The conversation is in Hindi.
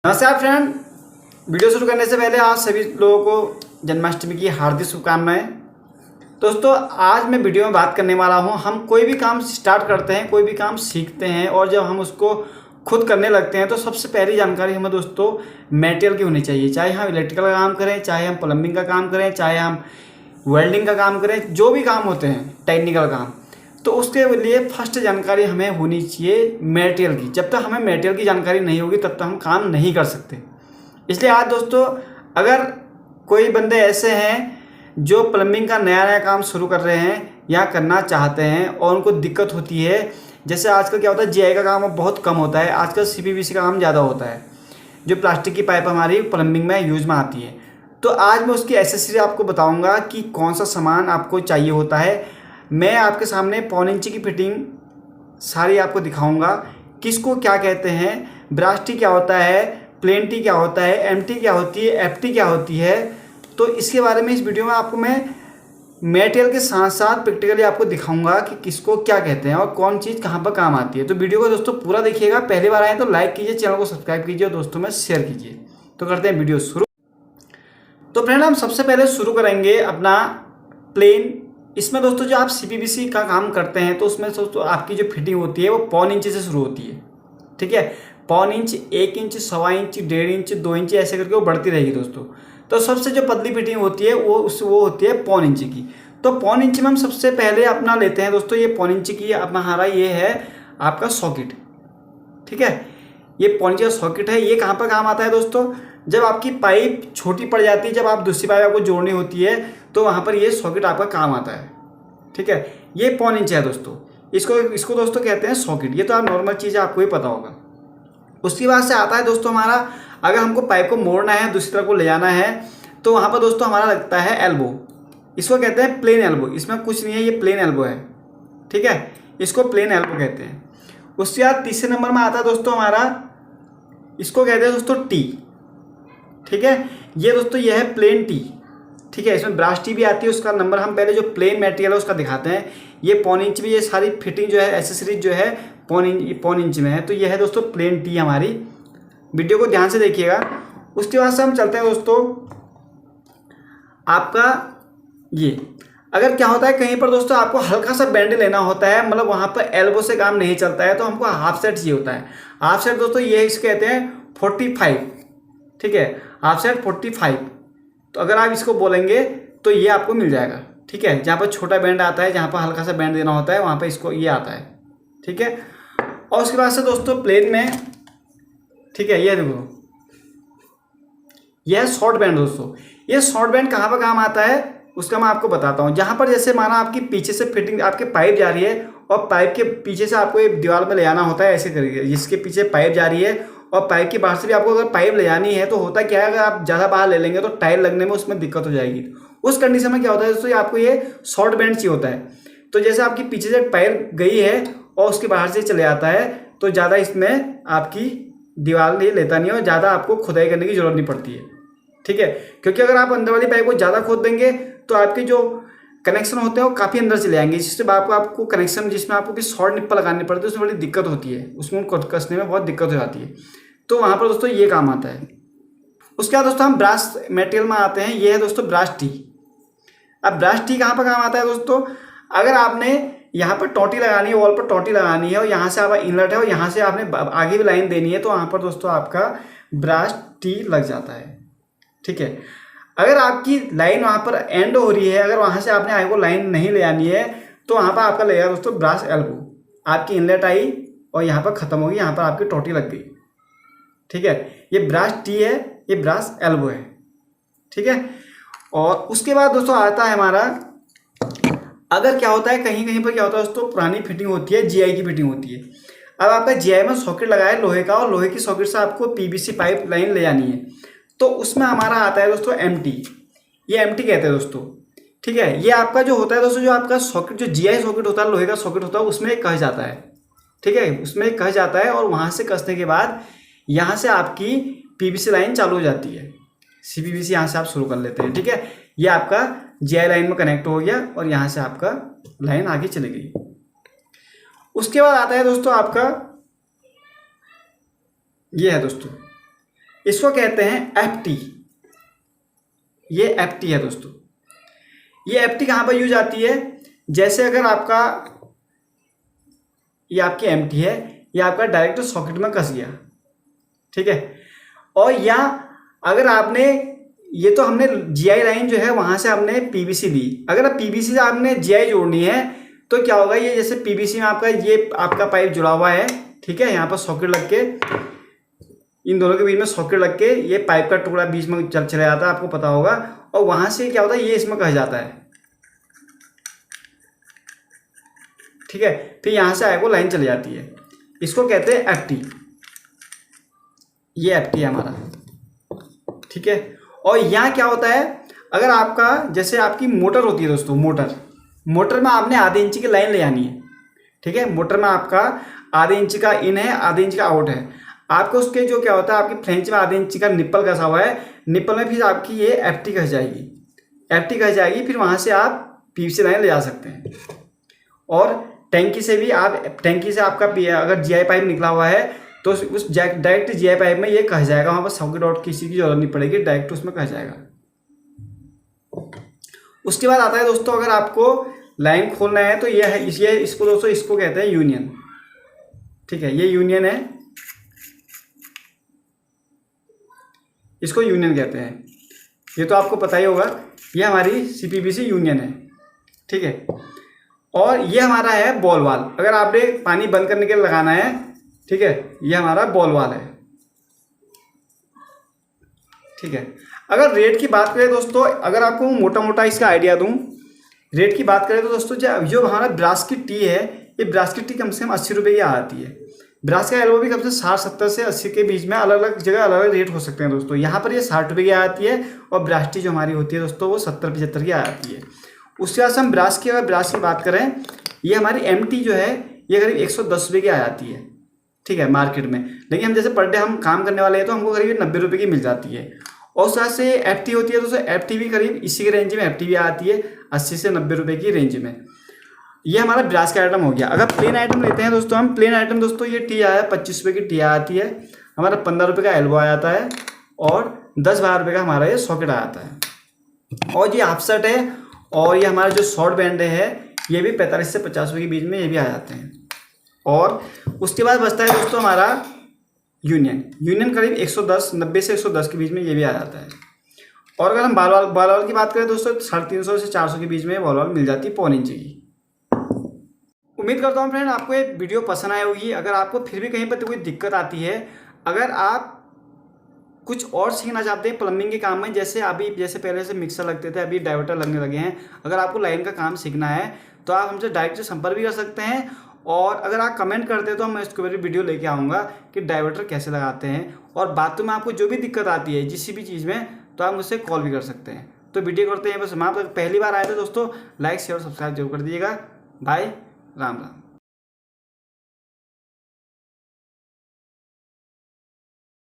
नमस्कार फ्रेंड। वीडियो शुरू करने से पहले आप सभी लोगों को जन्माष्टमी की हार्दिक शुभकामनाएं। दोस्तों, आज मैं वीडियो में बात करने वाला हूं। हम कोई भी काम स्टार्ट करते हैं, कोई भी काम सीखते हैं और जब हम उसको खुद करने लगते हैं तो सबसे पहली जानकारी हमें दोस्तों मटेरियल की होनी चाहिए। चाहे हम इलेक्ट्रिकल का काम करें, चाहे हम प्लम्बिंग का काम करें, चाहे हम वेल्डिंग का काम करें, जो भी काम होते हैं टेक्निकल काम, तो उसके लिए फर्स्ट जानकारी हमें होनी चाहिए मटेरियल की। जब तक हमें मटेरियल की जानकारी नहीं होगी तब तक हम काम नहीं कर सकते। इसलिए आज दोस्तों, अगर कोई बंदे ऐसे हैं जो प्लम्बिंग का नया नया काम शुरू कर रहे हैं या करना चाहते हैं और उनको दिक्कत होती है, जैसे आजकल क्या होता है, जीआई का काम अब बहुत कम होता है, आजकल सीपीवीसी का काम ज़्यादा होता है, जो प्लास्टिक की पाइप हमारी प्लम्बिंग में यूज में आती है। तो आज मैं उसकी एसेसरी आपको बताऊँगा कि कौन सा सामान आपको चाहिए होता है। मैं आपके सामने पौन इंच की फिटिंग सारी आपको दिखाऊंगा, किसको क्या कहते हैं, ब्रास टी क्या होता है, प्लेन टी क्या होता है, एमटी क्या होती है, एफटी क्या होती है। तो इसके बारे में इस वीडियो में आपको मैं मटेरियल के साथ साथ प्रैक्टिकली आपको दिखाऊंगा कि किसको क्या कहते हैं और कौन चीज़ कहाँ पर काम आती है। तो वीडियो को दोस्तों पूरा देखिएगा। पहली बार आए तो लाइक कीजिए, चैनल को सब्सक्राइब कीजिए और दोस्तों में शेयर कीजिए। तो करते हैं वीडियो शुरू। तो फ्रेंड, हम सबसे पहले शुरू करेंगे अपना प्लेन। इसमें दोस्तों जो आप सीपीवीसी का काम करते हैं तो उसमें दोस्तों आपकी जो फिटिंग होती है वो पौन इंच से शुरू होती है। ठीक है, पौन inch, 1 inch, 1.25 inch, 1.5 inch, 2 inch, ऐसे करके वो बढ़ती रहेगी दोस्तों। तो सबसे जो पतली फिटिंग होती है वो होती है पौन इंच की। तो पौन इंच में हम सबसे पहले अपना लेते हैं दोस्तों, ये पौन इंच की हमारा ये है आपका सॉकेट। ठीक है, ये पौन इंच का सॉकेट है। ये कहाँ पर काम आता है दोस्तों, जब आपकी पाइप छोटी पड़ जाती है, जब आप दूसरी पाइप आपको जोड़नी होती है तो वहाँ पर ये सॉकेट आपका काम आता है। ठीक है, ये पौन इंच है दोस्तों। इसको दोस्तों कहते हैं सॉकेट। ये तो आप नॉर्मल चीज़ है, आपको ही पता होगा। उसके बाद से आता है दोस्तों हमारा, अगर हमको पाइप को मोड़ना है, दूसरी तरफ को ले जाना है, तो वहाँ पर दोस्तों हमारा लगता है एल्बो। इसको कहते हैं प्लेन एल्बो। इसमें कुछ नहीं है, ये प्लेन एल्बो है। ठीक है, इसको प्लेन एल्बो कहते हैं। उसके बाद तीसरे नंबर में आता है दोस्तों हमारा, इसको कहते हैं दोस्तों टी। ठीक है, ये दोस्तों ये है प्लेन टी। ठीक है, इसमें ब्रास टी भी आती है, उसका नंबर हम पहले जो प्लेन मटेरियल है उसका दिखाते हैं। ये पौन इंच में, ये सारी फिटिंग जो है, एसेसरीज जो है पौन इंच में है। तो ये है दोस्तों प्लेन टी हमारी। वीडियो को ध्यान से देखिएगा। उसके बाद से हम चलते हैं दोस्तों आपका ये, अगर क्या होता है कहीं पर दोस्तों आपको हल्का सा बैंड लेना होता है, मतलब वहाँ पर एल्बो से काम नहीं चलता है, तो हमको हाफ सेट चाहिए होता है। हाफ सेट दोस्तों ये इसको कहते हैं 45। ठीक है, हाफ सेट 45। तो अगर आप इसको बोलेंगे तो ये आपको मिल जाएगा। ठीक है, जहाँ पर छोटा बैंड आता है, जहाँ पर हल्का सा बैंड देना होता है, वहाँ पर इसको ये आता है। ठीक है, और उसके बाद से दोस्तों प्लेन में, ठीक है, ये देखो, यह है शॉर्ट बैंड दोस्तों। ये शॉर्ट बैंड कहाँ पर काम आता है उसका मैं आपको बताता हूँ। जहाँ पर जैसे माना आपकी पीछे से फिटिंग, आपके पाइप जा रही है और पाइप के पीछे से आपको एक दीवार में ले जाना होता है, ऐसे करके, जिसके पीछे पाइप जा रही है और पाइप के बाहर से भी आपको अगर पाइप ले जानी है, तो होता क्या है, अगर आप ज़्यादा बाहर ले लेंगे तो टाइल लगने में उसमें दिक्कत हो जाएगी। उस कंडीशन में क्या होता है दोस्तों, आपको ये शॉर्ट बैंड चाहिए होता है। तो जैसे आपकी पीछे से पाइप गई है और उसके बाहर से चले जाता है, तो ज़्यादा इसमें आपकी दीवार ये लेता नहीं है और ज़्यादा आपको खुदाई करने की जरूरत नहीं पड़ती है। ठीक है, क्योंकि अगर आप अंदर वाली पाइप को ज़्यादा खोद देंगे तो आपके जो कनेक्शन होते हैं वो काफ़ी अंदर चले जाएंगे, जिससे आपको कनेक्शन, जिसमें आपको भी शॉर्ट निप्पल लगानी पड़ती है, उसमें बड़ी दिक्कत होती है, उसमें कसने में बहुत दिक्कत हो जाती है। तो वहाँ पर दोस्तों ये काम आता है। उसके बाद दोस्तों हम ब्रास मटेरियल में आते हैं। ये है दोस्तों ब्रास टी। अब ब्रास टी कहाँ पर काम आता है दोस्तों, अगर आपने यहाँ पर टोटी लगानी है, वॉल पर टोटी लगानी है और यहाँ से आपका इनलेट है और यहाँ से आपने आगे भी लाइन देनी है, तो वहाँ पर दोस्तों आपका ब्रास टी लग जाता है। ठीक है, अगर आपकी लाइन वहाँ पर एंड हो रही है, अगर वहाँ से आपने आगे को लाइन नहीं ले आनी है, तो वहाँ पर आपका लगेगा दोस्तों ब्रास एल्बो। आपकी इनलेट आई और यहाँ पर ख़त्म होगी, यहाँ पर आपकी टोटी लग गई। ठीक है, ये ब्रास टी है, ये ब्रास एल्बो है। ठीक है, और उसके बाद दोस्तों आता है हमारा, अगर क्या होता है कहीं कहीं पर क्या होता है दोस्तों, पुरानी फिटिंग होती है, जीआई की फिटिंग होती है। अब आपका जीआई में सॉकेट लगा है लोहे का, और लोहे की सॉकेट से आपको पीवीसी पाइप लाइन ले जानी है, तो उसमें हमारा आता है दोस्तों एमटी। ये एमटी कहते हैं दोस्तों। ठीक है, ये आपका जो होता है दोस्तों, जो आपका सॉकेट, जो जीआई सॉकेट होता है, लोहे का सॉकेट होता है, उसमें कस जाता है। ठीक है, उसमें कस जाता है और वहाँ से कसने के बाद यहाँ से आपकी पीवीसी लाइन चालू हो जाती है। सीपीवीसी यहाँ से आप शुरू कर लेते हैं। ठीक है, ये आपका जीआई लाइन में कनेक्ट हो गया और यहाँ से आपका लाइन आगे चली गई। उसके बाद आता है दोस्तों आपका, ये है दोस्तों, इसको कहते हैं FT। ये FT है दोस्तों। ये FT कहाँ पर यूज आती है? जैसे अगर आपका ये आपकी MT है, ये आपका डायरेक्ट सॉकेट में कस गया, ठीक है। और या अगर आपने ये तो हमने GI लाइन जो है वहाँ से हमने PVC दी, अगर आप PVC से आपने GI जोड़नी है तो क्या होगा, ये जैसे PVC में आपका ये आपका पाइप जुड़ा हुआ है, ठीक है। यहाँ पर सॉकेट लग के, इन दोनों के बीच में सॉकेट लग के ये पाइप का टुकड़ा बीच में चला जाता है, आपको पता होगा। और वहाँ से क्या होता है, ये इसमें कस जाता है, ठीक है। फिर यहाँ से आगे लाइन चली जाती है, इसको कहते हैं FT। ये FT है हमारा, ठीक है। और यहाँ क्या होता है, अगर आपका जैसे आपकी मोटर होती है दोस्तों, मोटर में आपने आधे इंच की लाइन ले आनी है, ठीक है। मोटर में आपका आधे इंच का इन है, आधे इंच का आउट है। आपको उसके जो क्या होता है, आपकी फ्रेंच में आधे इंच का निप्पल कसा हुआ है, निप्पल में फिर आपकी ये FT कस जाएगी, फिर वहाँ से आप PVC लाइन ले जा सकते हैं। और टैंकी से भी टैंकी से आपका अगर GI पाइप निकला हुआ है तो उस डायरेक्ट GI पाइप में ये कस जाएगा, वहाँ पर सॉकेट और किसी की जरूरत नहीं पड़ेगी, डायरेक्ट उसमें कस जाएगा। उसके बाद आता है दोस्तों, अगर आपको लाइन खोलना है तो ये है, इसको दोस्तों इसको कहते हैं यूनियन, ठीक है। ये यूनियन है, इसको यूनियन कहते हैं। ये तो आपको पता ही होगा, ये हमारी CPVC यूनियन है, ठीक है। और ये हमारा है बॉल वाल, अगर आपने पानी बंद करने के लिए लगाना है, ठीक है। ये हमारा बॉल वाल है, ठीक है। अगर रेट की बात करें दोस्तों, अगर आपको मोटा मोटा इसका आइडिया दूं, रेट की बात करें तो दोस्तों जो हमारा ब्रास की टी है, ये ब्रास की टी कम से कम 80 रुपये की आती है। ब्रास का एल्बो भी कम से 60-70 से 80 के बीच में, अलग अलग जगह अलग अलग रेट हो सकते हैं दोस्तों। यहाँ पर ये 60 रुपये की आती है, और ब्रास टी जो हमारी होती है दोस्तों वो 70-75 की आती है। उसके बाद से हम ब्रास की बात करें, ये हमारी MT जो है ये करीब 110 रुपये की आ जाती है, ठीक है, मार्केट में। लेकिन हम जैसे पर डे हम काम करने वाले हैं तो हमको करीब 90 रुपये की मिल जाती है। और उस तरह से FT होती है दोस्तों, FT भी करीब इसी के रेंज में FT भी आती है, 80 से 90 रुपये की रेंज में। ये हमारा ब्रास का आइटम हो गया। अगर प्लेन आइटम लेते हैं दोस्तों, हम प्लेन आइटम दोस्तों, ये टी आया 25 रुपये की टी आती है, हमारा 15 रुपये का एल्बो आ जाता है, और 10-12 रुपये का हमारा ये सॉकेट आ जाता है। और ये हाफ शर्ट है, और ये हमारा जो शॉर्ट बैंड है ये भी 45 से 50 रुपये के बीच में ये भी आ जाते हैं। और उसके बाद बचता है दोस्तों हमारा यूनियन करीब 90 से 110 के बीच में ये भी आ जाता है। और अगर हम बाल वाल की बात करें दोस्तों, 350 से 400 के बीच में बाल वाल मिल जाती है, पौन इंच की। उम्मीद करता हूँ फ्रेंड आपको ये वीडियो पसंद आई होगी। अगर आपको फिर भी कहीं पर कोई दिक्कत आती है, अगर आप कुछ और सीखना चाहते हैं प्लम्बिंग के काम में, जैसे पहले से मिक्सर लगते थे, अभी डाइवर्टर लगने लगे हैं, अगर आपको लाइन का काम सीखना है तो आप हमसे डायरेक्ट से संपर्क भी कर सकते हैं। और अगर आप कमेंट करते हैं तो मैं इसके ऊपर वीडियो लेके आऊँगा कि डाइवर्टर कैसे लगाते हैं। और बातों में आपको जो भी दिक्कत आती है किसी भी चीज़ में, तो आप मुझसे कॉल भी कर सकते हैं। तो वीडियो करते हैं बस समाप्त। पहली बार आए थे दोस्तों, लाइक शेयर और सब्सक्राइब जरूर कर दीजिएगा। बाय, राम राम।